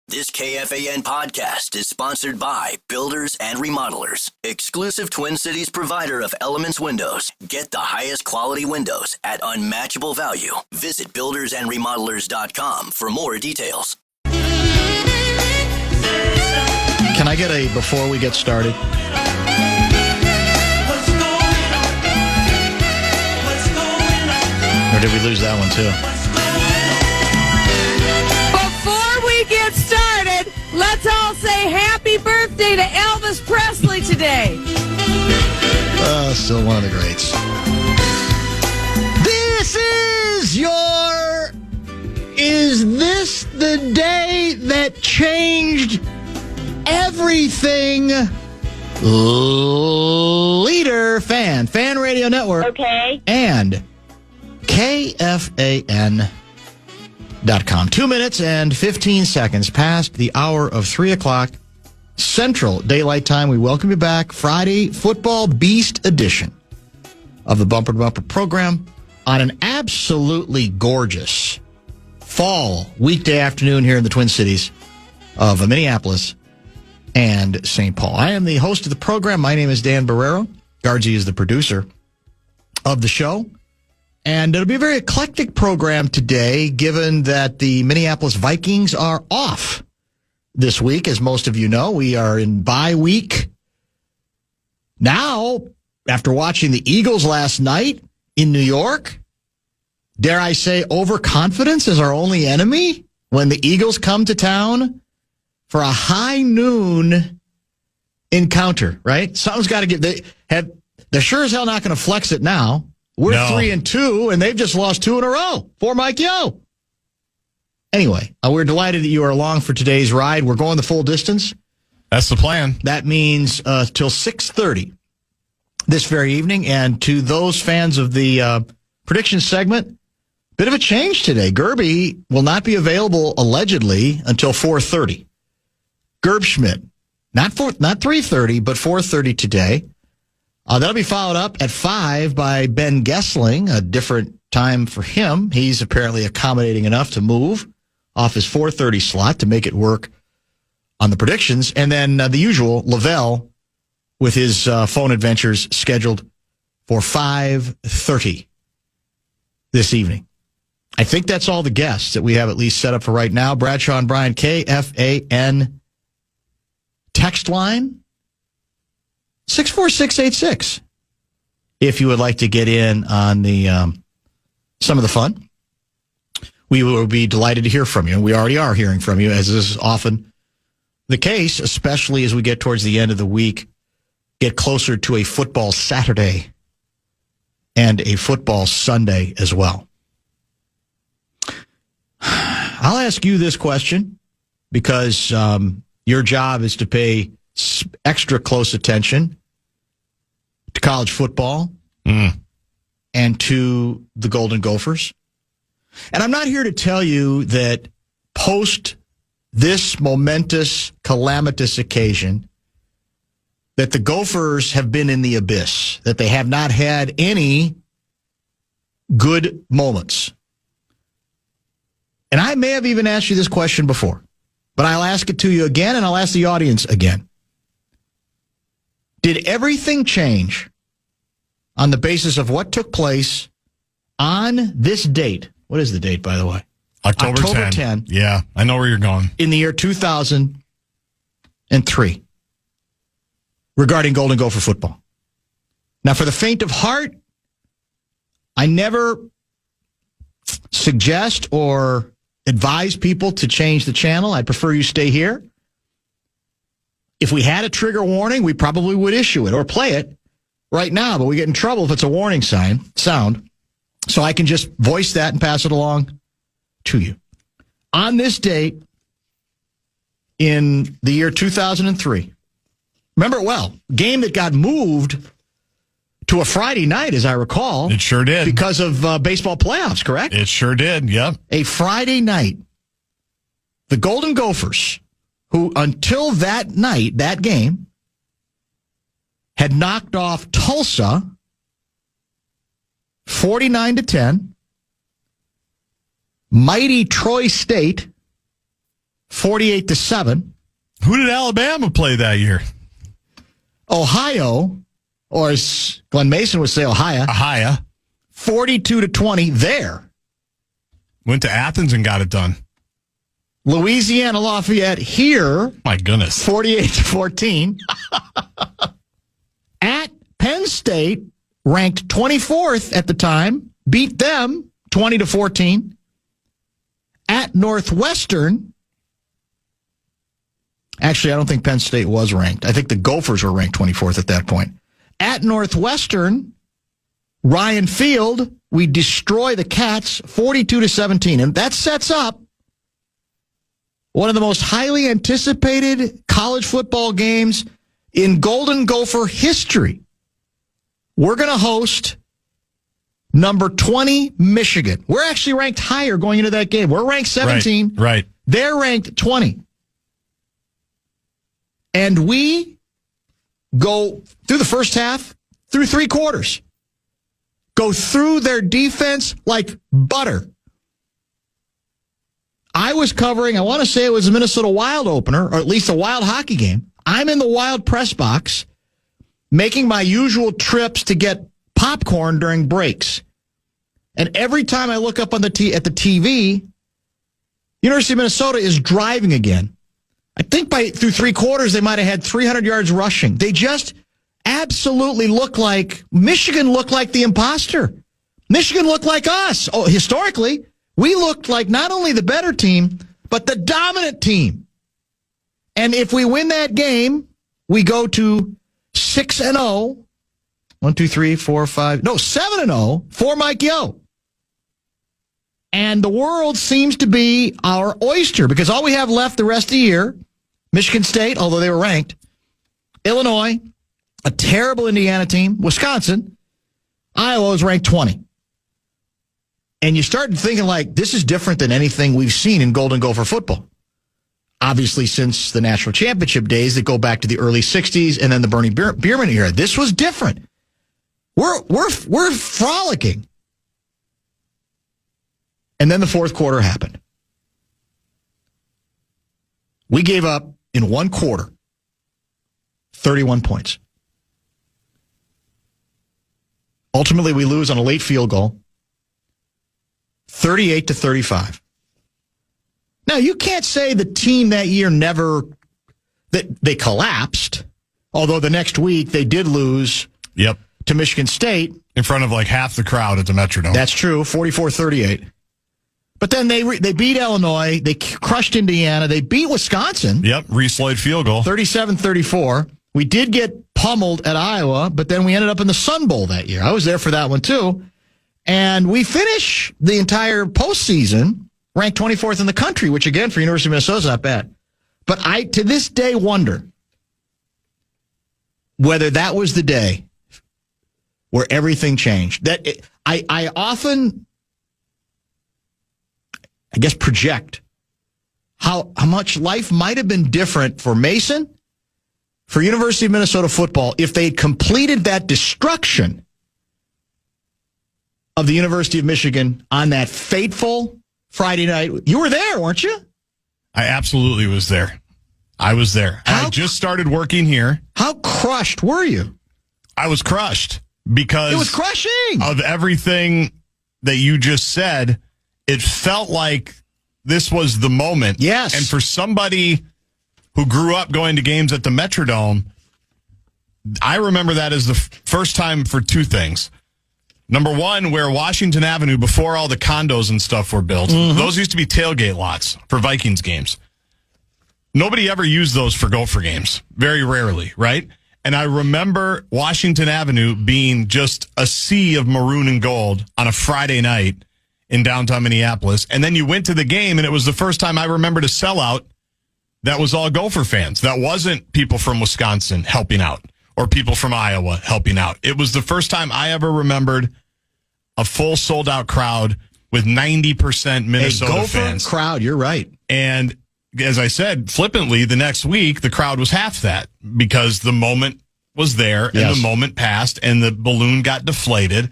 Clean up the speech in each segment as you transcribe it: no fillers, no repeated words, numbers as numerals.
This KFAN podcast is sponsored by Builders and Remodelers, exclusive Twin Cities provider of Elements Windows. Get the highest quality windows at unmatchable value. Visit buildersandremodelers.com for more details. Can I get a before we get started? Or did we lose that one too? Before we get started, let's all say happy birthday to Elvis Presley today. Still one of the greats. Is this the day that changed everything? Leader Fan Radio Network. Okay. And KFAN.com. 2 minutes and 15 seconds past the hour of 3 o'clock Central Daylight Time. We welcome you back. Friday Football Beast edition of the Bumper to Bumper program on an absolutely gorgeous fall weekday afternoon here in the Twin Cities of Minneapolis and St. Paul. I am the host of the program. My name is Dan Barreiro. Guardsy is the producer of the show. And it'll be a very eclectic program today, given that the Minneapolis Vikings are off this week. As most of you know, we are in bye week. Now, after watching the Eagles last night in New York, dare I say overconfidence is our only enemy when the Eagles come to town for a high noon encounter, right? Something's got to give. They're sure as hell not going to flex it now. We're 3-2, and they've just lost 2 in a row for Mike Yo. Anyway, we're delighted that you are along for today's ride. We're going the full distance. That's the plan. That means till 6:30 this very evening. And to those fans of the prediction segment, bit of a change today. Gerby will not be available, allegedly, until 4:30. Gerb Schmidt, not 3:30, but 4:30 today. That'll be followed up at 5 by Ben Gessling, a different time for him. He's apparently accommodating enough to move off his 4:30 slot to make it work on the predictions. And then the usual, Lavelle, with his phone adventures scheduled for 5:30 this evening. I think that's all the guests that we have at least set up for right now. Bradshaw and Bryan, KFAN text line 64686. If you would like to get in on the some of the fun, we will be delighted to hear from you. And we already are hearing from you, as is often the case, especially as we get towards the end of the week, get closer to a football Saturday and a football Sunday as well. I'll ask you this question because your job is to pay extra close attention to college football and to the Golden Gophers. And I'm not here to tell you that post this momentous, calamitous occasion that the Gophers have been in the abyss, that they have not had any good moments. And I may have even asked you this question before, but I'll ask it to you again, and I'll ask the audience again. Did everything change on the basis of what took place on this date? What is the date, by the way? October 10. Yeah, I know where you're going. In the year 2003, regarding Golden Gopher football. Now, for the faint of heart, I never suggest or advise people to change the channel. I'd prefer you stay here. If we had a trigger warning, we probably would issue it or play it right now, but we get in trouble if it's a warning sound. So I can just voice that and pass it along to you. On this date, in the year 2003, remember it well, game that got moved to a Friday night, as I recall. It sure did. Because of baseball playoffs, correct? It sure did, yep. A Friday night. The Golden Gophers, who until that night, that game, had knocked off Tulsa 49-10, mighty Troy State 48-7. Who did Alabama play that year? Ohio, or as Glenn Mason would say, Ohio. 42-20 there. Went to Athens and got it done. Louisiana Lafayette here. My goodness. 48-14. At Penn State, ranked 24th at the time, beat them 20-14. At Northwestern, actually, I don't think Penn State was ranked. I think the Gophers were ranked 24th at that point. At Northwestern, Ryan Field, we destroy the Cats 42-17. And that sets up one of the most highly anticipated college football games in Golden Gopher history. We're going to host number 20, Michigan. We're actually ranked higher going into that game. We're ranked 17. Right. They're ranked 20. And we go through the first half, through three quarters. Go through their defense like butter. I was covering, I want to say it was a Minnesota Wild opener, or at least a Wild hockey game. I'm in the Wild press box, making my usual trips to get popcorn during breaks. And every time I look up on at the TV, University of Minnesota is driving again. I think through three quarters, they might have had 300 yards rushing. They just absolutely Michigan looked like the imposter. Michigan looked like us. Oh, historically, we looked like not only the better team, but the dominant team. And if we win that game, we go to 6-0. 7-0 for Mike Yo. And the world seems to be our oyster because all we have left the rest of the year, Michigan State, although they were ranked, Illinois, a terrible Indiana team, Wisconsin, Iowa is ranked 20. And you start thinking this is different than anything we've seen in Golden Gopher football. Obviously, since the national championship days that go back to the early 60s and then the Bernie Bierman era. This was different. We're frolicking. And then the fourth quarter happened. We gave up in one quarter 31 points. Ultimately, we lose on a late field goal, 38-35. Now, you can't say the team that year that they collapsed, although the next week they did lose to Michigan State. In front of half the crowd at the Metrodome. That's true, 44-38. But then they beat Illinois, they crushed Indiana, they beat Wisconsin. Yep, Reese Lloyd field goal. 37-34. We did get pummeled at Iowa, but then we ended up in the Sun Bowl that year. I was there for that one, too. And we finish the entire postseason ranked 24th in the country, which, again, for University of Minnesota is not bad. But I, to this day, wonder whether that was the day where everything changed. I often, I guess, project how much life might have been different for Mason, for University of Minnesota football, if they completed that destruction of the University of Michigan on that fateful Friday night. You were there, weren't you? I absolutely was there. I was there. I just started working here. How crushed were you? I was crushed because it was crushing of everything that you just said. It felt like this was the moment. Yes. And for somebody who grew up going to games at the Metrodome, I remember that as the first time for two things. Number one, where Washington Avenue, before all the condos and stuff were built, those used to be tailgate lots for Vikings games. Nobody ever used those for Gopher games. Very rarely, right? And I remember Washington Avenue being just a sea of maroon and gold on a Friday night in downtown Minneapolis. And then you went to the game, and it was the first time I remembered a sellout that was all Gopher fans. That wasn't people from Wisconsin helping out or people from Iowa helping out. It was the first time I ever remembered a full sold-out crowd with 90% Minnesota Gopher fans. Crowd, you're right. And as I said, flippantly, the next week, the crowd was half that because the moment was there and the moment passed and the balloon got deflated.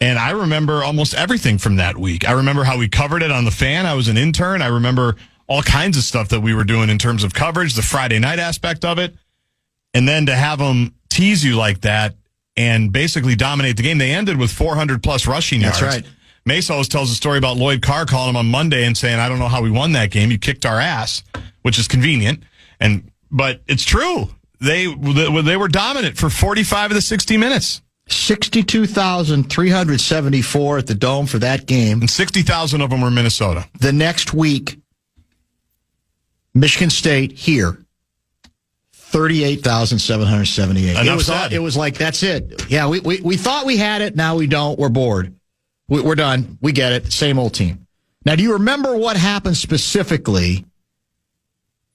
And I remember almost everything from that week. I remember how we covered it on the Fan. I was an intern. I remember all kinds of stuff that we were doing in terms of coverage, the Friday night aspect of it. And then to have them tease you like that and basically dominate the game. They ended with 400-plus rushing yards. That's right. Mace always tells a story about Lloyd Carr calling him on Monday and saying, I don't know how we won that game. You kicked our ass, which is convenient. But it's true. They were dominant for 45 of the 60 minutes. 62,374 at the Dome for that game. And 60,000 of them were Minnesota. The next week, Michigan State here, 38,778. It was like, that's it. Yeah, we thought we had it. Now we don't. We're bored. We're done. We get it. Same old team. Now, do you remember what happened specifically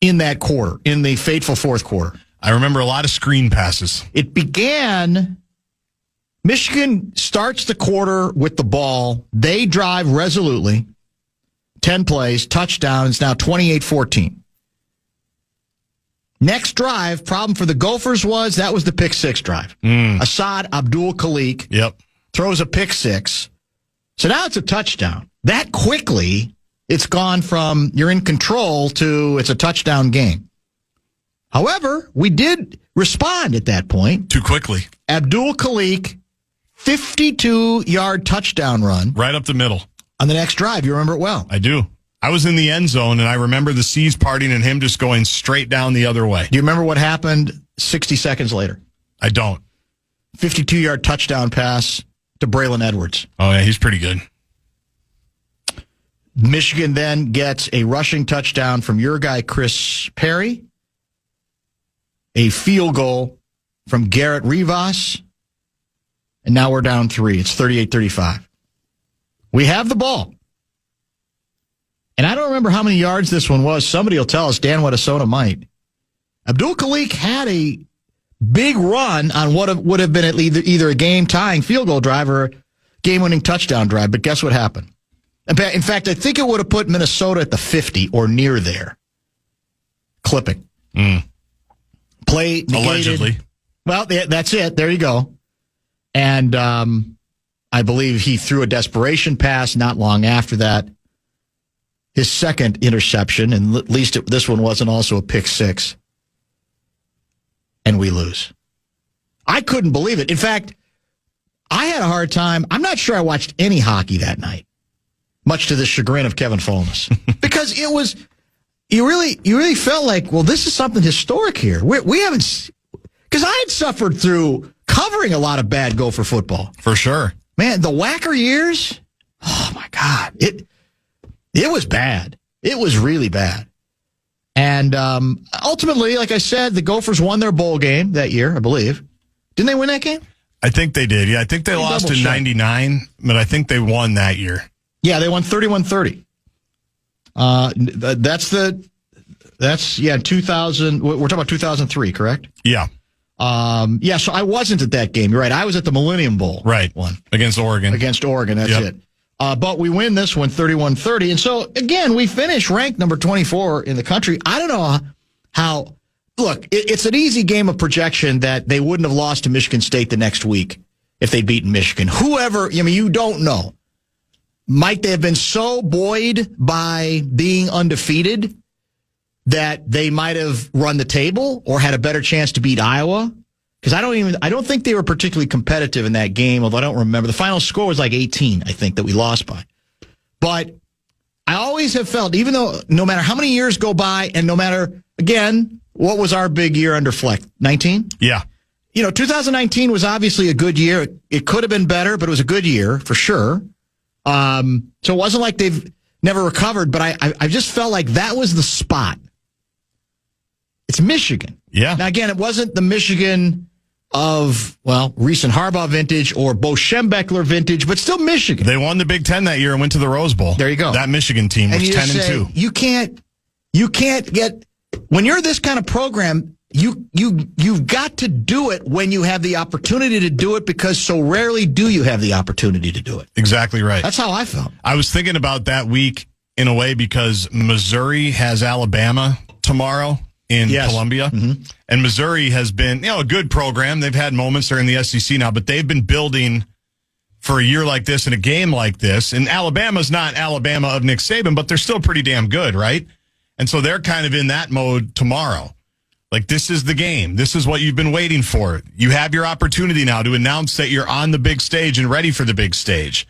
in that quarter, in the fateful fourth quarter? I remember a lot of screen passes. It began, Michigan starts the quarter with the ball. They drive resolutely. 10 plays, touchdown. It's now 28-14. Next drive, problem for the Gophers was that was the pick six drive. Assad Abdul Khalik throws a pick six. So now it's a touchdown. That quickly, it's gone from you're in control to it's a touchdown game. However, we did respond at that point. Too quickly. Abdul Khalik, 52-yard touchdown run. Right up the middle. On the next drive. You remember it well. I do. I was in the end zone, and I remember the C's parting and him just going straight down the other way. Do you remember what happened 60 seconds later? I don't. 52-yard touchdown pass to Braylon Edwards. Oh, yeah, he's pretty good. Michigan then gets a rushing touchdown from your guy, Chris Perry. A field goal from Garrett Rivas. And now we're down 3. It's 38-35. We have the ball. And I don't remember how many yards this one was. Somebody will tell us. Dan Wadasona might. Abdul Khalik had a big run on what would have been at either a game-tying field goal drive or a game-winning touchdown drive. But guess what happened? In fact, I think it would have put Minnesota at the 50 or near there. Clipping. Play negated. Allegedly. Well, that's it. There you go. And I believe he threw a desperation pass not long after that. His second interception, and at least this one wasn't also a pick six. And we lose. I couldn't believe it. In fact, I had a hard time. I'm not sure I watched any hockey that night, much to the chagrin of Kevin Fulness. Because it was, you really felt like, well, this is something historic here. We haven't, because I had suffered through covering a lot of bad Gopher football. For sure. Man, the Wacker years, oh my God. It was bad. It was really bad. And ultimately, like I said, the Gophers won their bowl game that year, I believe. Didn't they win that game? I think they did. Yeah, I think they lost in 99, but I think they won that year. Yeah, they won 31-30. That's 2000. We're talking about 2003, correct? Yeah. So I wasn't at that game. You're right. I was at the Millennium Bowl. Right. One. Against Oregon. That's it. But we win this one 31-30. And so, again, we finish ranked number 24 in the country. I don't know how. Look, it's an easy game of projection that they wouldn't have lost to Michigan State the next week if they'd beaten Michigan. Whoever, you don't know. Might they have been so buoyed by being undefeated that they might have run the table or had a better chance to beat Iowa? Because I don't think they were particularly competitive in that game, although I don't remember. The final score was like 18, I think, that we lost by. But I always have felt, even though no matter how many years go by, and no matter, again, what was our big year under Fleck? 19? Yeah. 2019 was obviously a good year. It could have been better, but it was a good year for sure. So it wasn't like they've never recovered, but I just felt like that was the spot. It's Michigan. Yeah. Now, again, it wasn't the Michigan of, recent Harbaugh vintage or Bo Schembechler vintage, but still Michigan. They won the Big Ten that year and went to the Rose Bowl. There you go. That Michigan team was 10-2. You can't get, when you're this kind of program, you've got to do it when you have the opportunity to do it, because so rarely do you have the opportunity to do it. Exactly right. That's how I felt. I was thinking about that week in a way because Missouri has Alabama tomorrow in Columbia. Mm-hmm. And Missouri has been, a good program. They've had moments. They're in the SEC now, but they've been building for a year like this and a game like this. And Alabama's not Alabama of Nick Saban, but they're still pretty damn good, right? And so they're kind of in that mode tomorrow. Like, this is the game. This is what you've been waiting for. You have your opportunity now to announce that you're on the big stage and ready for the big stage.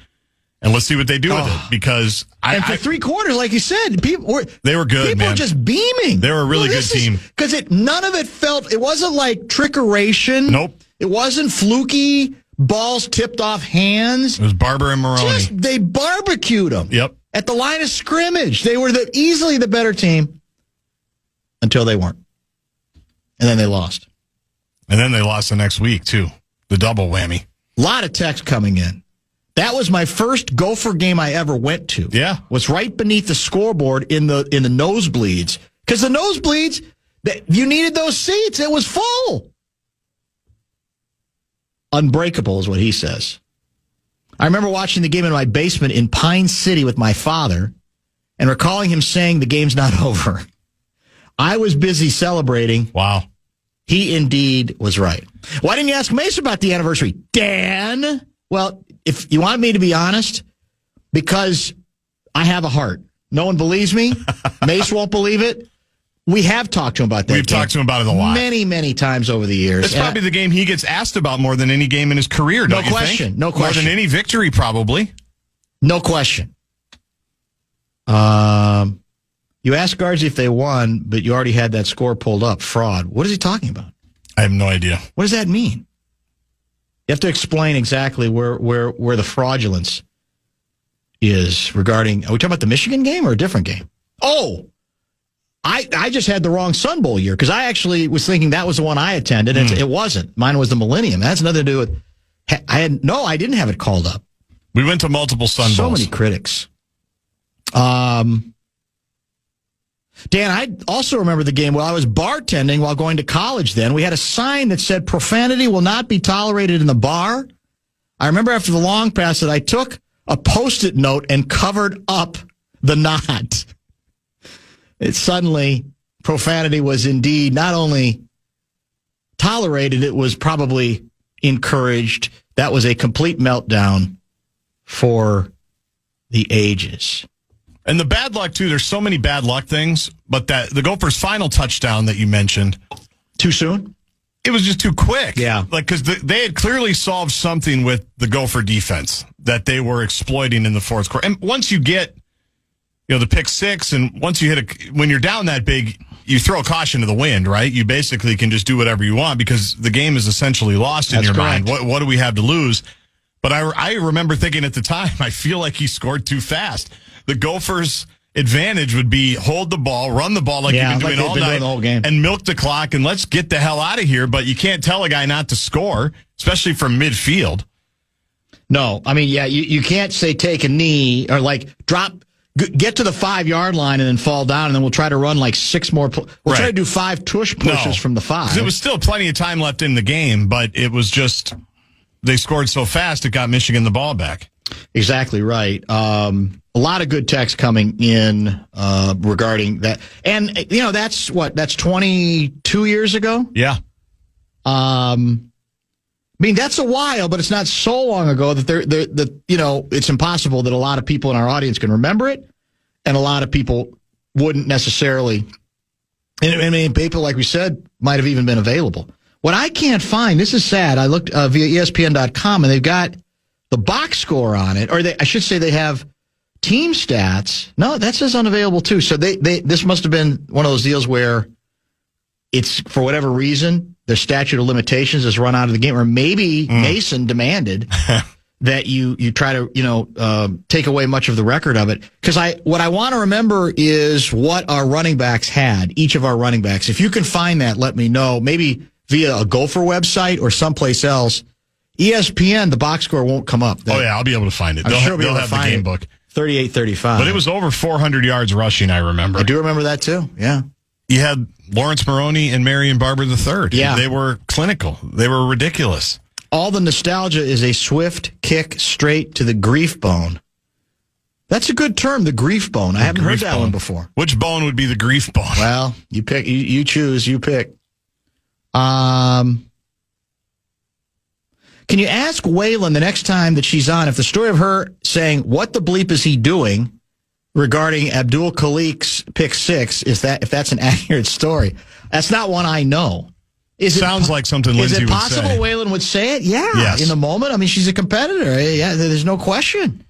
And let's see what they do with it. Because for 3 quarters, like you said, they were good. People were just beaming. They were a really good team. Because none of it it wasn't like trickeration. Nope. It wasn't fluky balls tipped off hands. It was Barber and Maroney. They barbecued them. Yep. At the line of scrimmage. They were easily the better team until they weren't. And then they lost. And then they lost the next week, too. The double whammy. A lot of text coming in. That was my first Gopher game I ever went to. Yeah. Was right beneath the scoreboard in the nosebleeds. Because the nosebleeds, you needed those seats. It was full. Unbreakable is what he says. I remember watching the game in my basement in Pine City with my father and recalling him saying the game's not over. I was busy celebrating. Wow. He indeed was right. Why didn't you ask Mace about the anniversary? Dan? Well, if you want me to be honest, because I have a heart. No one believes me. Mace won't believe it. We have talked to him about that. We've talked to him about it a lot. Many, many times over the years. It's probably the game he gets asked about more than any game in his career, don't you think? No question. More than any victory, probably. No question. You asked Guardsy if they won, but you already had that score pulled up. Fraud. What is he talking about? I have no idea. What does that mean? You have to explain exactly where the fraudulence is regarding. Are we talking about the Michigan game or a different game? Oh, I just had the wrong Sun Bowl year because I actually was thinking that was the one I attended. And it wasn't. Mine was the Millennium. That has nothing to do with. I didn't have it called up. We went to multiple Sun Bowls. So many critics. Dan, I also remember the game. Well, I was bartending while going to college then. We had a sign that said profanity will not be tolerated in the bar. I remember after the long pass that I took a Post-it note and covered up the knot. Suddenly, profanity was indeed not only tolerated, it was probably encouraged. That was a complete meltdown for the ages. And the bad luck, too, there's so many bad luck things, but the Gophers' final touchdown that you mentioned. Too soon? It was just too quick. Yeah. Because they had clearly solved something with the Gopher defense that they were exploiting in the fourth quarter. And once you get, the pick six, and once you when you're down that big, you throw caution to the wind, right? You basically can just do whatever you want because the game is essentially lost in your mind. What do we have to lose? But I remember thinking at the time, I feel like he scored too fast. The Gophers' advantage would be hold the ball, run the ball like you've been doing all night, the whole game, and milk the clock, and let's get the hell out of here. But you can't tell a guy not to score, especially from midfield. No, I mean, you can't say take a knee or get to the 5-yard line and then fall down, and then we'll try to run like 6 more. We'll try to do 5 tush pushes from the 5. There was still plenty of time left in the game, but it was just they scored so fast it got Michigan the ball back. Exactly right. A lot of good text coming in regarding that. And, that's 22 years ago? Yeah. I mean, that's a while, but it's not so long ago that it's impossible that a lot of people in our audience can remember it, and a lot of people wouldn't necessarily. And I mean, people, like we said, might have even been available. What I can't find, this is sad, I looked via ESPN.com, and they've got the box score on it, or I should say they have team stats. No, that says unavailable too. So this must have been one of those deals where it's, for whatever reason, the statute of limitations has run out of the game, or maybe Mason demanded that you try to take away much of the record of it. Because what I want to remember is what our running backs had, each of our running backs. If you can find that, let me know. Maybe via a Gopher website or someplace else. ESPN, the box score won't come up. I'll be able to find it. They'll have the game book. 38-35. But it was over 400 yards rushing, I remember. I do remember that, too. Yeah. You had Lawrence Maroney and Marion Barber III. Yeah. They were clinical. They were ridiculous. All the nostalgia is a swift kick straight to the grief bone. That's a good term, the grief bone. I haven't heard that one before. Which bone would be the grief bone? Well, you pick. You choose. You pick. Can you ask Waylon the next time that she's on if the story of her saying, "What the bleep is he doing?" regarding Abdul Khalik's pick six, if that's an accurate story. That's not one I know. Sounds like something Lindsay would say. Is it possible Waylon would say it? Yeah. Yes. In the moment. I mean, she's a competitor. Yeah, there's no question.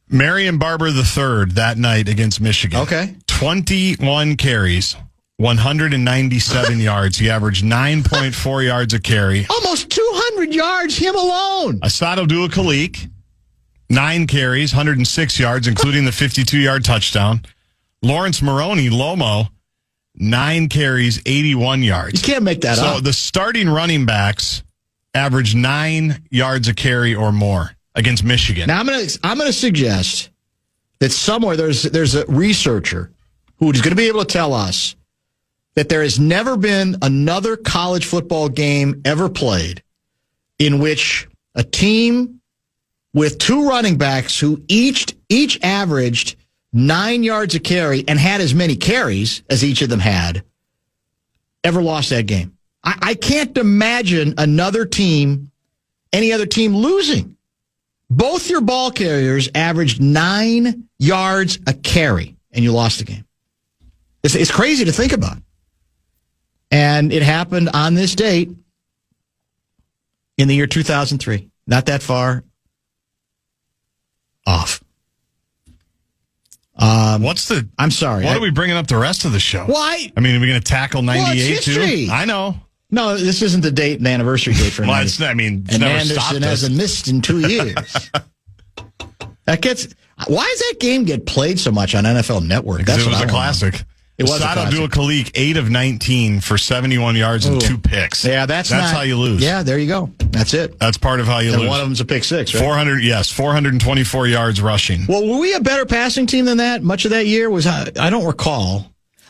Marion Barber III that night against Michigan. Okay. 21 carries, 197 yards. He averaged 9.4 yards a carry. Almost 200 yards, him alone. Asad Abdul Khalik, 9 carries, 106 yards, including the 52-yard touchdown. Lawrence Maroney, Lomo, 9 carries, 81 yards. You can't make that up. So the starting running backs averaged 9 yards a carry or more against Michigan. Now I'm gonna suggest that somewhere there's a researcher who's going to be able to tell us that there has never been another college football game ever played in which a team with 2 running backs who each averaged 9 yards a carry and had as many carries as each of them had ever lost that game. I can't imagine any other team losing. Both your ball carriers averaged 9 yards a carry, and you lost the game. It's crazy to think about. And it happened on this date in the year 2003. Not that far off. I'm sorry. What are we bringing up the rest of the show? Why? I mean, are we going to tackle 98 too? I know. No, this isn't the date and anniversary date for well, 90. it's never and stopped Anderson us. hasn't missed in 2 years. Why does that game get played so much on NFL Network? Because it was a classic. It was Asad Abdul Khalik, 8 of 19 for 71 yards and 2 picks. Yeah, that's how you lose. Yeah, there you go. That's it. That's part of how you lose. And one of them's a pick six, right? 424 yards rushing. Well, were we a better passing team than that? Much of that year was, I don't recall.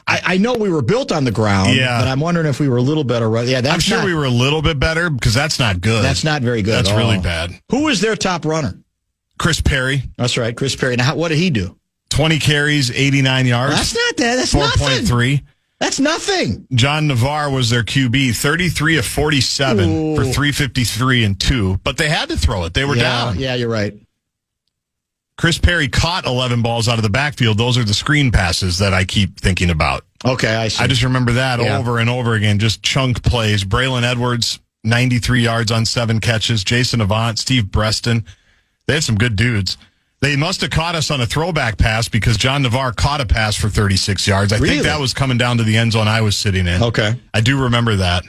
I know we were built on the ground, but I'm wondering if we were a little better. Yeah, I'm sure we were a little bit better because that's not good. That's not very good. That's really bad. Who was their top runner? Chris Perry. That's right, Chris Perry. Now, what did he do? 20 carries, 89 yards. That's not that. That's 4.3. That's nothing. John Navarre was their QB, 33 of 47 for 353 and 2. But they had to throw it. They were down. Yeah, you're right. Chris Perry caught 11 balls out of the backfield. Those are the screen passes that I keep thinking about. Okay, I see. I just remember that over and over again, just chunk plays. Braylon Edwards, 93 yards on 7 catches. Jason Avant, Steve Breston. They had some good dudes. They must have caught us on a throwback pass because John Navarre caught a pass for 36 yards. I think that was coming down to the end zone I was sitting in. Okay. I do remember that.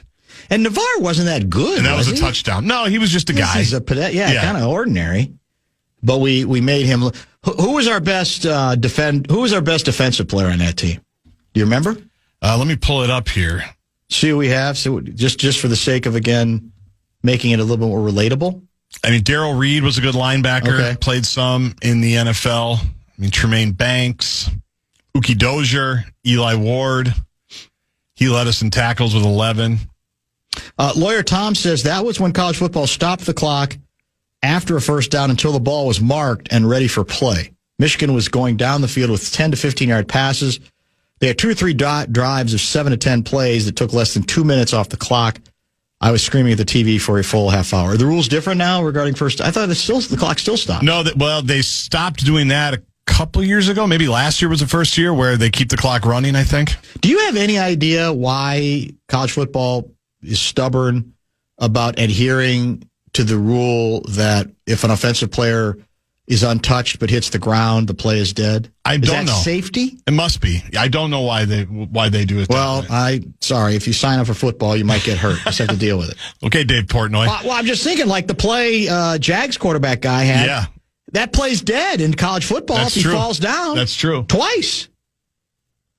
And Navarre wasn't that good, and that was a touchdown. No, he was just a guy. He's kind of ordinary. But we made him. Who was our best Who was our best defensive player on that team? Do you remember? Let me pull it up here. See what we have. So just for the sake of again making it a little bit more relatable. I mean, Darrell Reed was a good linebacker. Okay. Played some in the NFL. I mean, Tremaine Banks, Uki Dozier, Eli Ward. He led us in tackles with 11. Lawyer Tom says that was when college football stopped the clock after a first down until the ball was marked and ready for play. Michigan was going down the field with 10 to 15-yard passes. They had 2 or 3 drives of 7 to 10 plays that took less than 2 minutes off the clock. I was screaming at the TV for a full half hour. Are the rules different now regarding first? I thought the clock still stopped. No, they stopped doing that a couple years ago. Maybe last year was the first year where they keep the clock running, I think. Do you have any idea why college football is stubborn about adhering to the rule that if an offensive player is untouched but hits the ground, the play is dead? I don't know. Is that safety? It must be. I don't know why they do it. Well, sorry. If you sign up for football, you might get hurt. You just have to deal with it. Okay, Dave Portnoy. Well, I'm just thinking, like the play Jags quarterback guy had. Yeah, that play's dead in college football. That's if he true. falls down. That's true. Twice.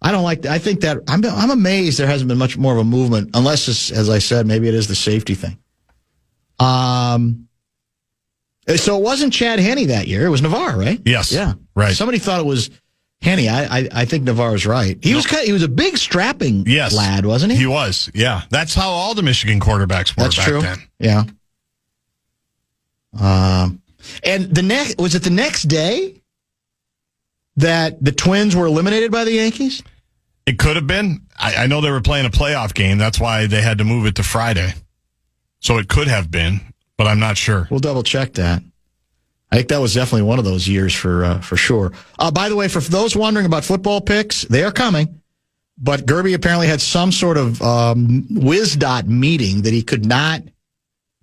I don't like that. I think that I'm amazed there hasn't been much more of a movement, unless, as I said, maybe it is the safety thing. So it wasn't Chad Henne that year. It was Navarre, right? Yes. Yeah. Right. Somebody thought it was Henne. I think Navarre's right. He was a big strapping lad, wasn't he? He was. Yeah. That's how all the Michigan quarterbacks were back then. Yeah. And was it the next day that the Twins were eliminated by the Yankees? It could have been. I know they were playing a playoff game. That's why they had to move it to Friday. So it could have been, but I'm not sure. We'll double check that. I think that was definitely one of those years for sure. By the way, for those wondering about football picks, they are coming. But Gerby apparently had some sort of WisDot meeting that he could not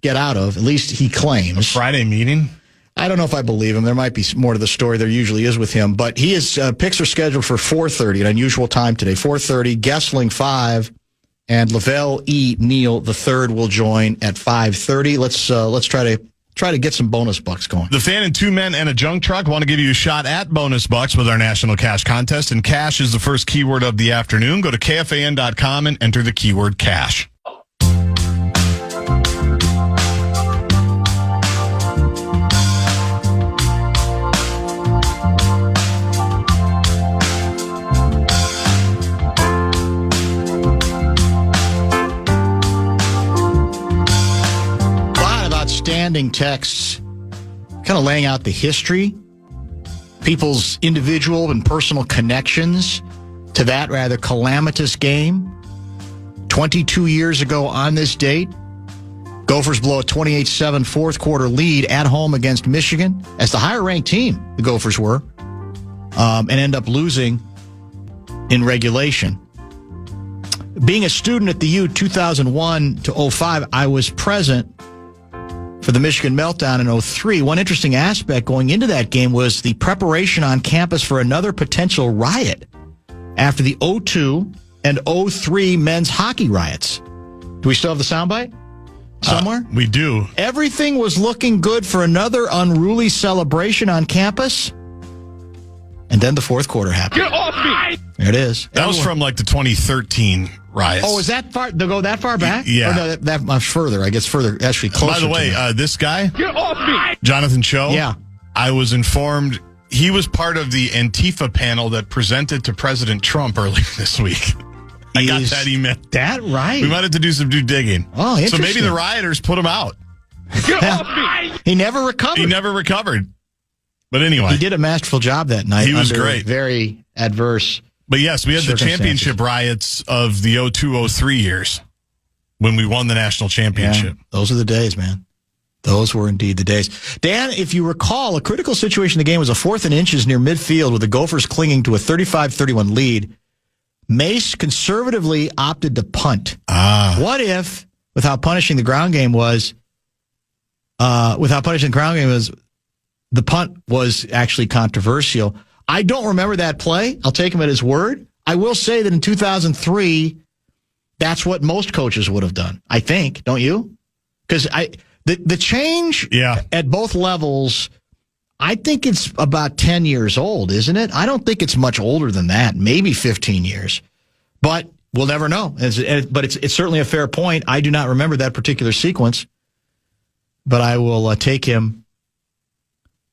get out of. At least he claims. A Friday meeting? I don't know if I believe him. There might be more to the story. There usually is with him. But his picks are scheduled for 4:30, an unusual time today. 4:30, Gessling 5, and Lavelle E. Neal III will join at 5:30. Let's try to get some bonus bucks going. The Fan and 2 men and a junk truck want to give you a shot at bonus bucks with our National Cash Contest, and cash is the first keyword of the afternoon. Go to KFAN.com and enter the keyword cash. Standing texts kind of laying out the history, people's individual and personal connections to that rather calamitous game. 22 years ago on this date, Gophers blow a 28-7 fourth quarter lead at home against Michigan as the higher ranked team, the Gophers were, and end up losing in regulation. Being a student at the U 2001 to 05, I was present for the Michigan meltdown in 03. One interesting aspect going into that game was the preparation on campus for another potential riot after the 02 and 03 men's hockey riots. Do we still have the soundbite somewhere? We do. Everything was looking good for another unruly celebration on campus. And then the fourth quarter happened. Get off me! There it is. That was from like the 2013 riots. Oh, is that far? They go that far back? Yeah. Or no, that much further. I guess further, actually closer. By the way, to this guy, Get off me! Jonathan Cho, yeah, I was informed he was part of the Antifa panel that presented to President Trump earlier this week. I got that email. That right? We might have to do some due digging. Oh, so interesting. maybe the rioters put him out. Get off me! He never recovered. He never recovered. But anyway. He did a masterful job that night. He was under great. Very adverse. But yes, we had the championship riots of the 02-03 years when we won the national championship. Yeah, those are the days, man. Those were indeed the days. Dan, if you recall, a critical situation in the game was a 4th and inches near midfield with the Gophers clinging to a 35-31 lead. Mace conservatively opted to punt. What if, without punishing the ground game was, the punt was actually controversial? I don't remember that play. I'll take him at his word. I will say that in 2003, that's what most coaches would have done, I think. Don't you? Because the change at both levels, I think it's about 10 years old, isn't it? I don't think it's much older than that, maybe 15 years. But we'll never know. But it's certainly a fair point. I do not remember that particular sequence. But I will take him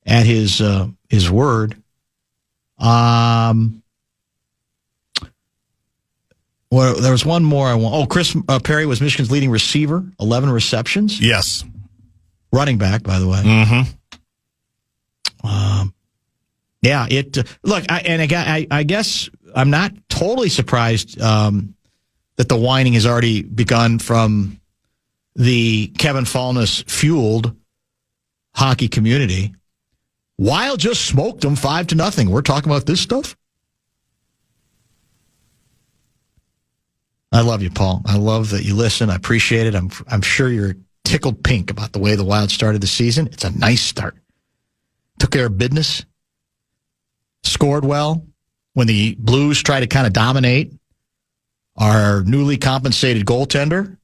at his word. Well, there was one more I want. Oh, Chris Perry was Michigan's leading receiver, 11 receptions. Yes. Running back, by the way. Mm-hmm. Yeah, look, I guess I'm not totally surprised that the whining has already begun from the Kevin Falness-fueled hockey community. Wild just smoked them 5-0. We're talking about this stuff? I love you, Paul. I love that you listen. I appreciate it. I'm sure you're tickled pink about the way the Wild started the season. It's a nice start. Took care of business. Scored well when the Blues try to kind of dominate. Our newly compensated goaltender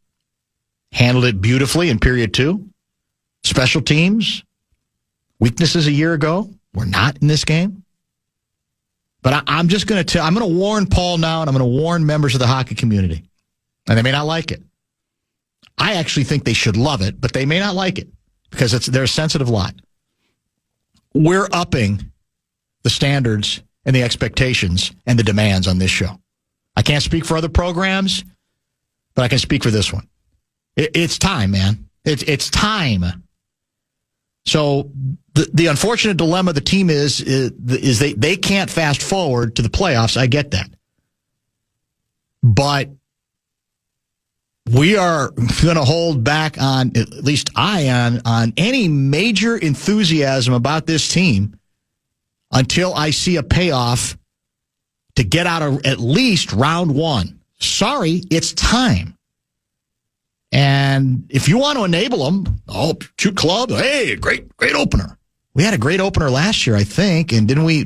handled it beautifully in period 2. Special teams, weaknesses a year ago, were not in this game. But I'm just going to I'm going to warn Paul now, and I'm going to warn members of the hockey community. And they may not like it. I actually think they should love it, but they may not like it because they're a sensitive lot. We're upping the standards and the expectations and the demands on this show. I can't speak for other programs, but I can speak for this one. It's time, man. It's time. So the unfortunate dilemma of the team is they can't fast forward to the playoffs. I get that. But We are going to hold back on, at least on any major enthusiasm about this team until I see a payoff to get out of at least round one. Sorry, it's time. And if you want to enable them, shoot club, hey, great opener. We had a great opener last year, I think, and didn't we?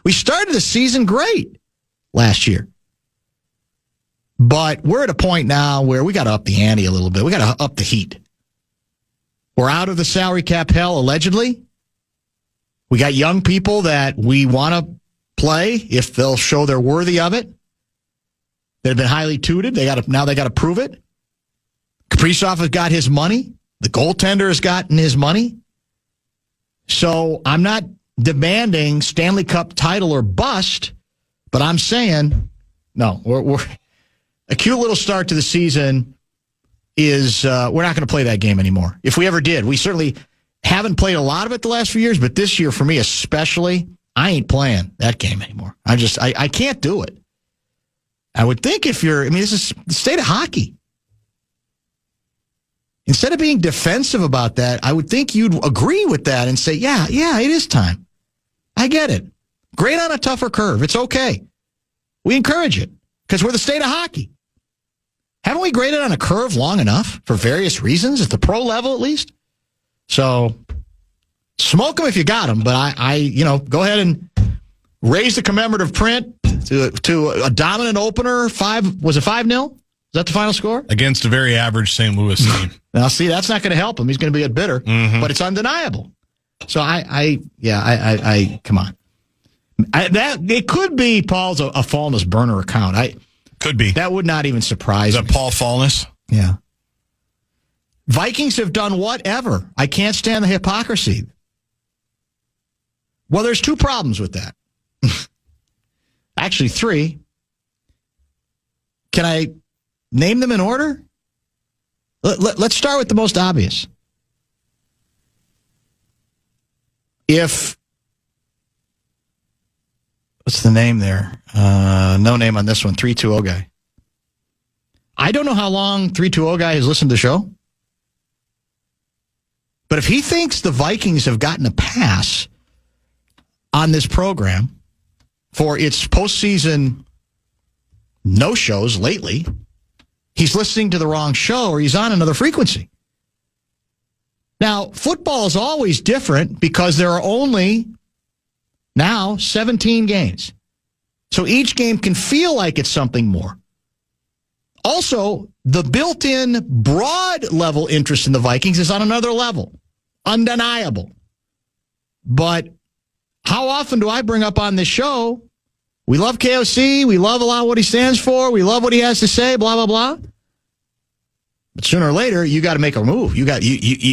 We started the season great last year. But we're at a point now where we got to up the ante a little bit. We got to up the heat. We're out of the salary cap hell, allegedly. We got young people that we want to play if they'll show they're worthy of it. They've been highly touted. Now they got to prove it. Kaprizov has got his money. The goaltender has gotten his money. So I'm not demanding Stanley Cup title or bust, but I'm saying, no, we're a cute little start to the season is we're not going to play that game anymore. If we ever did, we certainly haven't played a lot of it the last few years, but this year for me especially, I ain't playing that game anymore. I can't do it. I would think this is the state of hockey. Instead of being defensive about that, I would think you'd agree with that and say, yeah, it is time. I get it. Grade on a tougher curve. It's okay. We encourage it because we're the state of hockey. Haven't we graded on a curve long enough for various reasons, at the pro level at least? So smoke them if you got them, but I go ahead and raise the commemorative print to a dominant opener. Was it 5-0? Is that the final score? Against a very average St. Louis team. Now, see, that's not going to help him. He's going to be a bitter, but it's undeniable. So come on. It could be Paul's a Fallness burner account. Could be. That would not even surprise me. Is that Paul Fallness? Yeah. Vikings have done whatever. I can't stand the hypocrisy. Well, there's two problems with that. Actually, three. Can I name them in order? Let's start with the most obvious. What's the name there? No name on this one. 320 guy. I don't know how long 320 guy has listened to the show. But if he thinks the Vikings have gotten a pass on this program for its postseason no-shows lately, he's listening to the wrong show or he's on another frequency. Now, football is always different because there are only now 17 games. So each game can feel like it's something more. Also, the built-in broad level interest in the Vikings is on another level. Undeniable. But how often do I bring up on this show, we love KOC, we love a lot what he stands for, we love what he has to say, blah, blah, blah. But sooner or later, you got to make a move.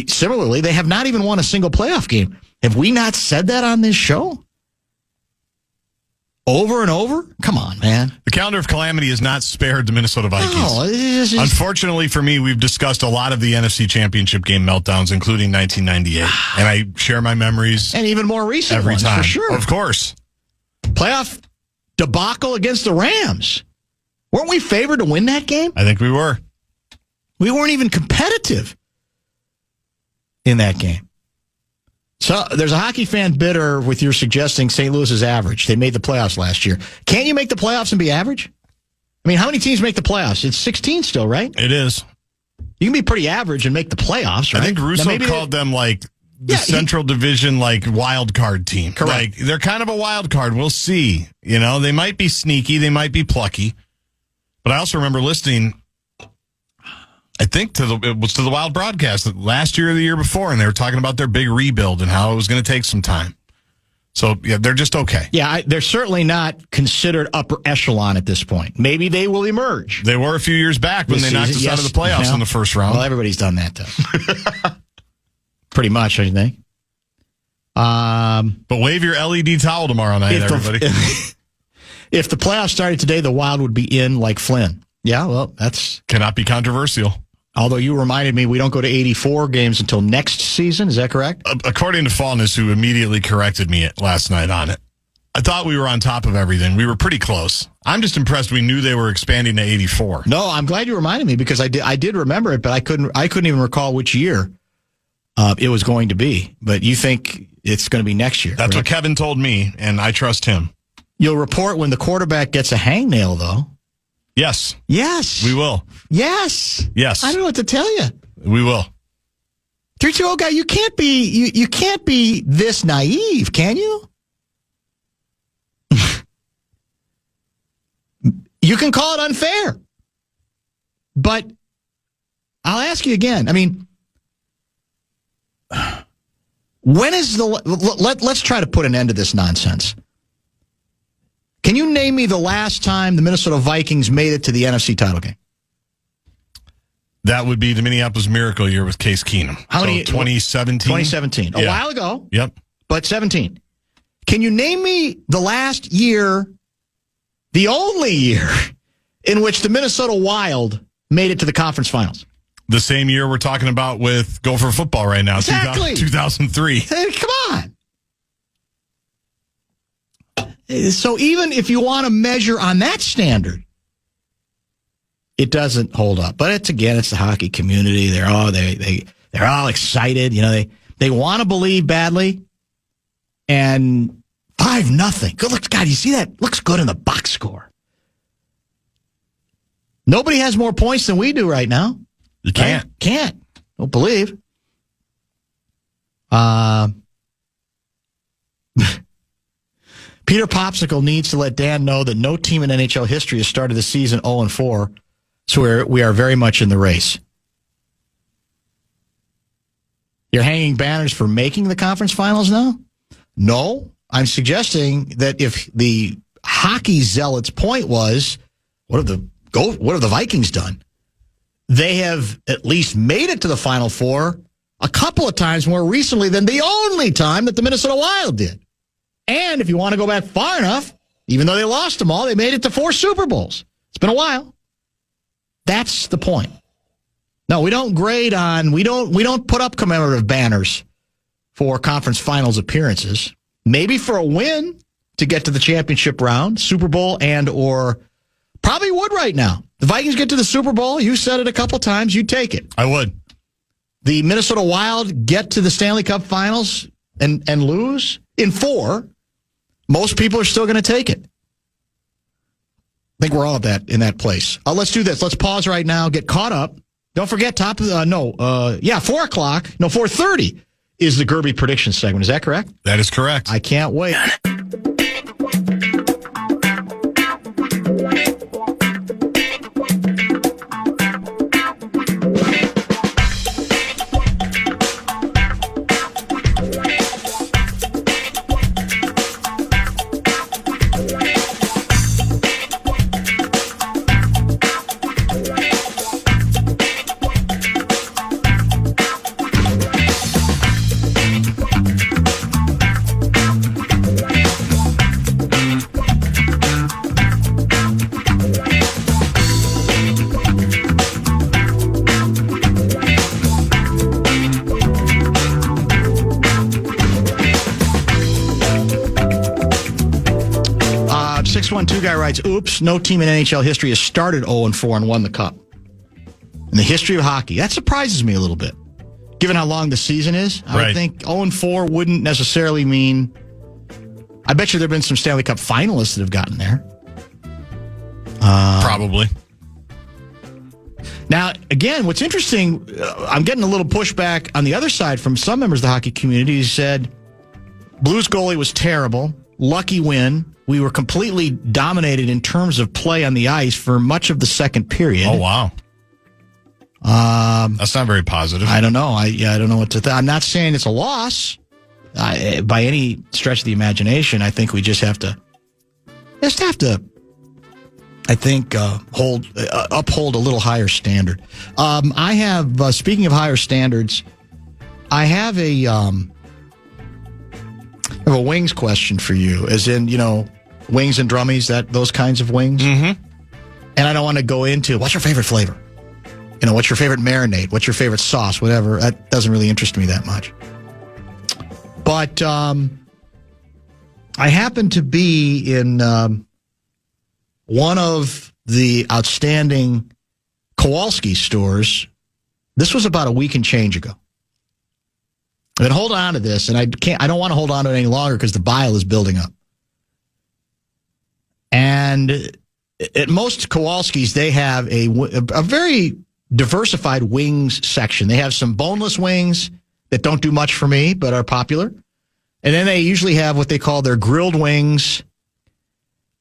Similarly, they have not even won a single playoff game. Have we not said that on this show? Over and over? Come on, man. The calendar of calamity has not spared the Minnesota Vikings. No, unfortunately for me, we've discussed a lot of the NFC Championship game meltdowns, including 1998. And I share my memories. And even more recent every ones, time. For sure. Of course. Playoff debacle against the Rams. Weren't we favored to win that game? I think we were. We weren't even competitive in that game. So there's a hockey fan bitter with your suggesting St. Louis is average. They made the playoffs last year. Can't you make the playoffs and be average? I mean, how many teams make the playoffs? It's 16 still, right? It is. You can be pretty average and make the playoffs, right? I think Russo called them like the Central Division wild card team. Correct. They're kind of a wild card. We'll see. They might be sneaky. They might be plucky. But I also remember listening, I think it was to the Wild broadcast last year or the year before, and they were talking about their big rebuild and how it was going to take some time. So, they're just okay. Yeah, they're certainly not considered upper echelon at this point. Maybe they will emerge. They were a few years back when they knocked us out of the playoffs in the first round. Well, everybody's done that, though. Pretty much, don't you think? But wave your LED towel tomorrow night, everybody. If the playoffs started today, the Wild would be in like Flynn. Yeah, well, that's... Cannot be controversial. Although you reminded me, we don't go to 84 games until next season. Is that correct? According to Fallness, who immediately corrected me last night on it, I thought we were on top of everything. We were pretty close. I'm just impressed we knew they were expanding to 84. No, I'm glad you reminded me because I did remember it, but I couldn't even recall which year it was going to be. But you think it's going to be next year? That's correct? what Kevin told me, and I trust him. You'll report when the quarterback gets a hangnail, though. Yes. Yes. We will. Yes. Yes. I don't know what to tell you. We will. 3-2-0 guy, you can't be this naive, can you? You can call it unfair. But I'll ask you again. I mean, when is let's try to put an end to this nonsense. Can you name me the last time the Minnesota Vikings made it to the NFC title game? That would be the Minneapolis Miracle year with Case Keenum. How many? 2017? 2017. Yeah. A while ago. Yep. But 17. Can you name me the last year, the only year, in which the Minnesota Wild made it to the conference finals? The same year we're talking about with Gopher Football right now. Exactly. 2003. Hey, come on. So even if you want to measure on that standard, it doesn't hold up. But it's the hockey community. They're all excited. You know, they want to believe badly. And 5-0. Good looks, God, you see that? Looks good in the box score. Nobody has more points than we do right now. You can't. Right? Can't. Don't believe. Peter Popsicle needs to let Dan know that no team in NHL history has started the season 0-4, so we are very much in the race. You're hanging banners for making the conference finals now? No. I'm suggesting that if the hockey zealots' point was, what have the Vikings done? They have at least made it to the Final Four a couple of times more recently than the only time that the Minnesota Wild did. And if you want to go back far enough, even though they lost them all, they made it to 4 Super Bowls. It's been a while. That's the point. No, we don't grade on, we don't put up commemorative banners for conference finals appearances. Maybe for a win to get to the championship round, Super Bowl or probably would right now. The Vikings get to the Super Bowl. You said it a couple times. You take it. I would. The Minnesota Wild get to the Stanley Cup Finals and lose in 4. Most people are still going to take it. I think we're all in that place. Let's do this. Let's pause right now. Get caught up. Don't forget 4 o'clock. No, 4:30 is the Gerby prediction segment. Is that correct? That is correct. I can't wait. Two guy writes, oops, no team in NHL history has started 0-4 and won the cup. In the history of hockey. That surprises me a little bit. Given how long the season is, I would think 0-4 wouldn't necessarily mean... I bet you there have been some Stanley Cup finalists that have gotten there. Probably. Now, again, what's interesting, I'm getting a little pushback on the other side from some members of the hockey community who said, Blues goalie was terrible, lucky win. We were completely dominated in terms of play on the ice for much of the second period. Oh, wow. That's not very positive. I don't know. I don't know what to think. I'm not saying it's a loss by any stretch of the imagination. I think we just have to, I think, uphold a little higher standard. I have, speaking of higher standards, I have a wings question for you, as in, wings and drummies, those kinds of wings. Mm-hmm. And I don't want to go into, what's your favorite flavor? What's your favorite marinade? What's your favorite sauce? Whatever. That doesn't really interest me that much. But I happened to be in one of the outstanding Kowalski stores. This was about a week and change ago. But hold on to this, and I don't want to hold on to it any longer because the bile is building up. And at most Kowalskis, they have a very diversified wings section. They have some boneless wings that don't do much for me, but are popular. And then they usually have what they call their grilled wings,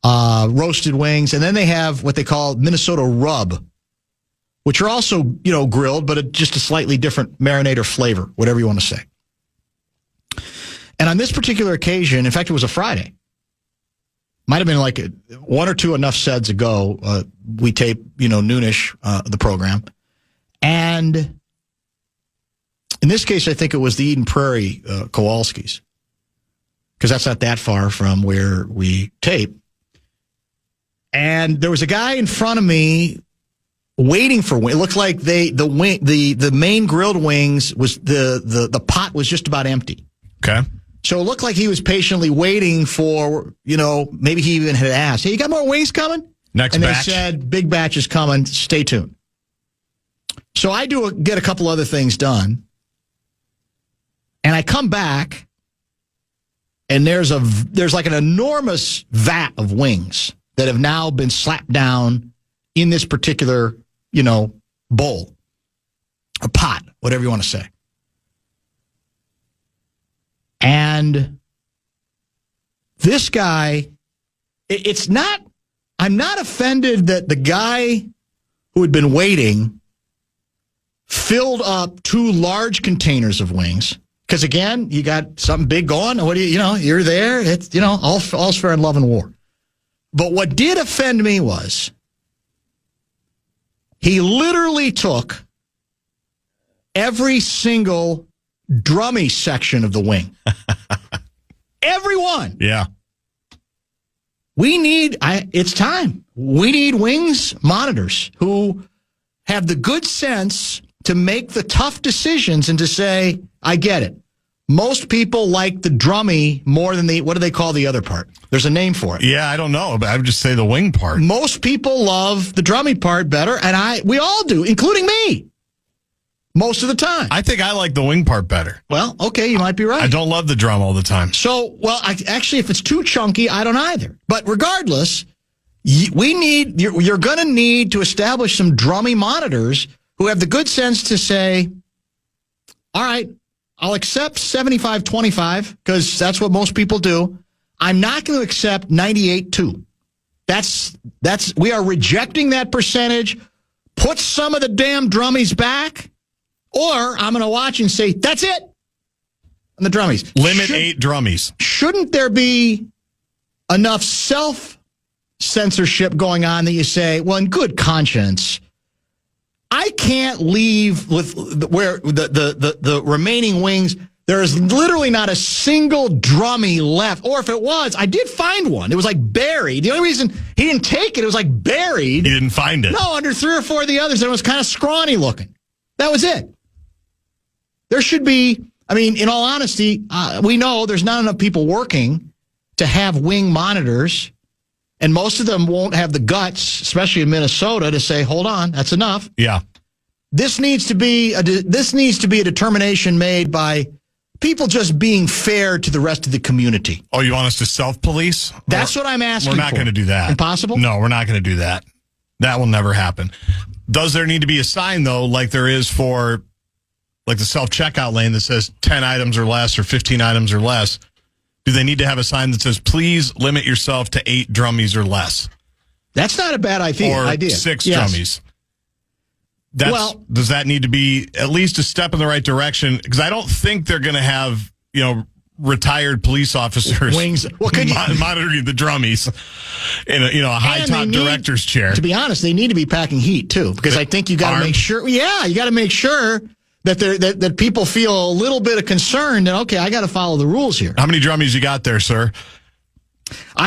roasted wings, and then they have what they call Minnesota rub, which are also, grilled, but just a slightly different marinade or flavor, whatever you want to say. And on this particular occasion, in fact, it was a Friday. Might have been like one or two enough sets ago. We tape, noonish, the program. And in this case, I think it was the Eden Prairie Kowalskis, because that's not that far from where we tape. And there was a guy in front of me waiting for wing. It looked like the main grilled wings was the pot was just about empty. Okay. So it looked like he was patiently waiting for, maybe he even had asked, hey, you got more wings coming? Next and batch. They said, big batch is coming. Stay tuned. So I get a couple other things done. And I come back, and there's like an enormous vat of wings that have now been slapped down in this particular, bowl, or pot, whatever you want to say. And this guy, I'm not offended that the guy who had been waiting filled up 2 large containers of wings. Because again, you got something big going. What do you're there. It's, all's fair in love and war. But what did offend me was he literally took every single drummy section of the wing. Everyone. Yeah. It's time. We need wings monitors who have the good sense to make the tough decisions and to say, I get it. Most people like the drummy more than what do they call the other part? There's a name for it. Yeah, I don't know, but I would just say the wing part. Most people love the drummy part better, and we all do, including me. Most of the time. I think I like the wing part better. Well, okay, you might be right. I don't love the drum all the time. So, actually, if it's too chunky, I don't either. But regardless, you're going to need to establish some drummy monitors who have the good sense to say, all right, I'll accept 75-25 because that's what most people do. I'm not going to accept 98-2. We are rejecting that percentage. Put some of the damn drummies back. Or I'm going to watch and say, that's it. And the drummies. Limit 8 drummies. Shouldn't there be enough self-censorship going on that you say, well, in good conscience, I can't leave with where the remaining wings. There is literally not a single drummy left. Or if it was, I did find one. It was like buried. The only reason he didn't take it was like buried. He didn't find it. No, under 3 or 4 of the others, and it was kind of scrawny looking. That was it. There should be, in all honesty, we know there's not enough people working to have wing monitors, and most of them won't have the guts, especially in Minnesota, to say, hold on, that's enough. Yeah. This needs to be a determination made by people just being fair to the rest of the community. Oh, you want us to self-police? That's what I'm asking for. We're not going to do that. Impossible? No, we're not going to do that. That will never happen. Does there need to be a sign, though, like there is for the self-checkout lane that says 10 items or less or 15 items or less? Do they need to have a sign that says, please limit yourself to 8 drummies or less? That's not a bad idea. Or 6 drummies. Does that need to be at least a step in the right direction? Because I don't think they're going to have, retired police officers monitoring the drummies in a high-top director's chair. To be honest, they need to be packing heat, too, because I think you got to make sure. Yeah, you got to make sure that people feel a little bit of concern that, okay, I got to follow the rules here. How many drummies you got there, sir?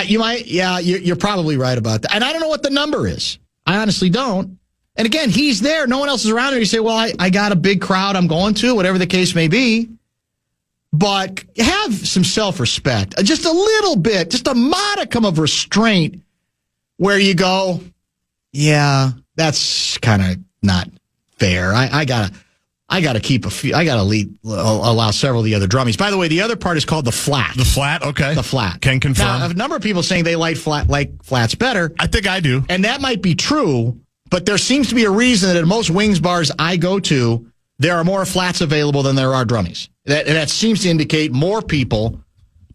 You're probably right about that. And I don't know what the number is. I honestly don't. And again, he's there. No one else is around there. You say, well, I got a big crowd I'm going to, whatever the case may be. but have some self-respect. Just a little bit, just a modicum of restraint where you go, yeah, that's kind of not fair. I gotta keep a few. I gotta allow several of the other drummies. By the way, the other part is called the flat. The flat, okay. The flat. Can confirm. Now, a number of people saying they like flats better. I think I do. And that might be true, but there seems to be a reason that at most wings bars I go to, there are more flats available than there are drummies. That seems to indicate more people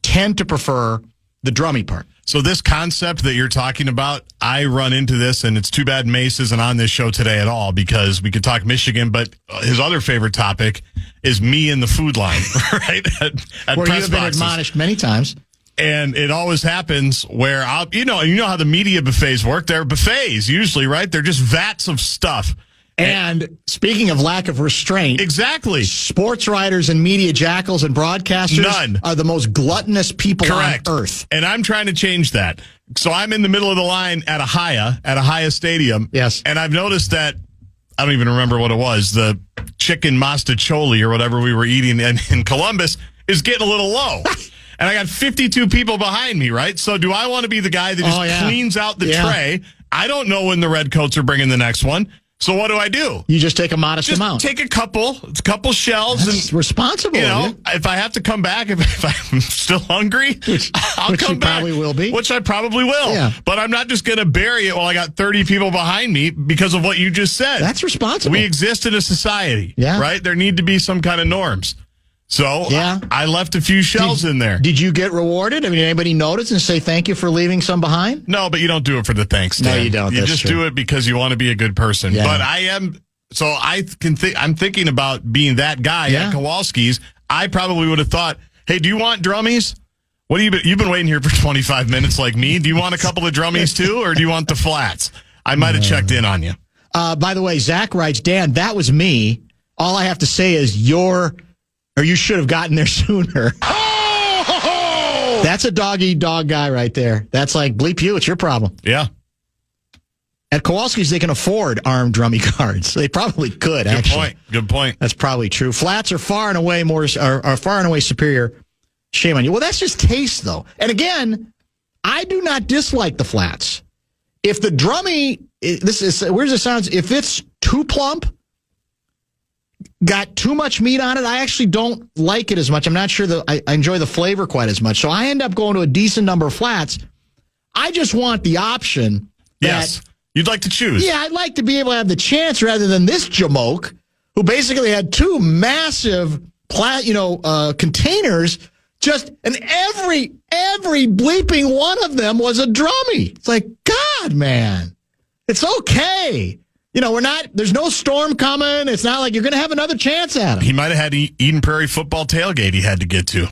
tend to prefer the drummy part. So this concept that you're talking about, I run into this, and it's too bad Mace isn't on this show today at all because we could talk Michigan, but his other favorite topic is me in the food line, right? At where press you've been boxes. admonished many times. And it always happens where you know how the media buffets work. They're buffets usually, right? They're just vats of stuff. And speaking of lack of restraint, Exactly. sports writers and media jackals and broadcasters are the most gluttonous people Correct. on earth. And I'm trying to change that. So I'm in the middle of the line at Ahia Stadium. Yes. And I've noticed that, I don't even remember what it was, the chicken mastacholi or whatever we were eating in Columbus is getting a little low. And I got 52 people behind me, right? So do I want to be the guy that just cleans out the tray? I don't know when the Redcoats are bringing the next one. So what do? You just take a modest amount. Take a couple shells. That's and responsible. If I have to come back, if I'm still hungry, I'll come back. Probably will be. Which I probably will. Yeah. But I'm not just going to bury it while I got 30 people behind me because of what you just said. That's responsible. We exist in a society, right? There need to be some kind of norms. So I left a few shells in there. Did you get rewarded? I mean, did anybody notice and say thank you for leaving some behind? No, but you don't do it for the thanks. No, Dan. you don't. You That's just true. do it because you want to be a good person. Yeah. But I am. So I'm thinking about being that guy at Kowalski's. I probably would have thought, hey, do you want drummies? What you've been waiting here for 25 minutes like me. Do you want a couple of drummies too, or do you want the flats? I might have checked in on you. By the way, Zach writes, Dan, that was me. All I have to say is you should have gotten there sooner. That's a dog-eat-dog guy right there. That's like, bleep you, it's your problem. Yeah. At Kowalski's, they can afford armed drummy cards. They probably could, actually. Good point. That's probably true. Flats are far and away superior. Shame on you. Well, that's just taste, though. And again, I do not dislike the flats. If the drummy, where's the sounds? If it's too plump, got too much meat on it, I actually don't like it as much. I'm not sure that I enjoy the flavor quite as much. So I end up going to a decent number of flats. I just want the option that... Yes. You'd like to choose. Yeah, I'd like to be able to have the chance rather than this jamoke who basically had two massive containers, and every bleeping one of them was a drummy. It's like, God, man, it's okay. There's no storm coming. It's not like you're going to have another chance at him. He might have had Eden Prairie football tailgate he had to get to.